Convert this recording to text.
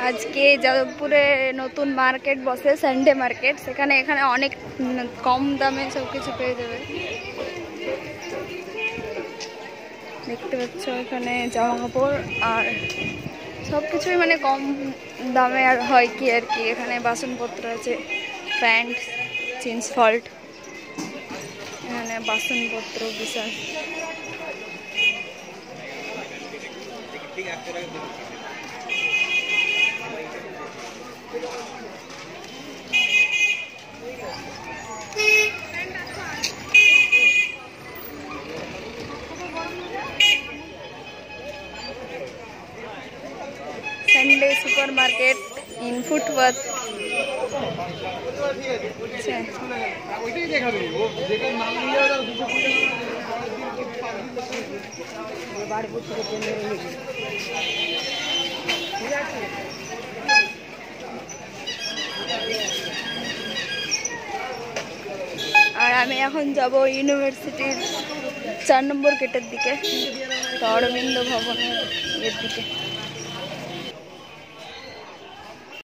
আজকে যাদবপুরে নতুন মার্কেট বসে, সানডে মার্কেট। এখানে অনেক কম দামে সবকিছু পেয়ে যাবে। দেখতে পাচ্ছ এখানে জামা কাপড় আর সবকিছুই মানে কম দামে আর হয় কি আর কি। এখানে বাসনপত্র আছে, প্যান্ট, জিন্স ফল্ট, এখানে বাসনপত্র বিশাল। Sunday supermarket in Footworth. আর আমি এখন যাব ইউনিভার্সিটির 4 নম্বর গেটের দিকে, অরবিন্দ ভবনের এর দিকে।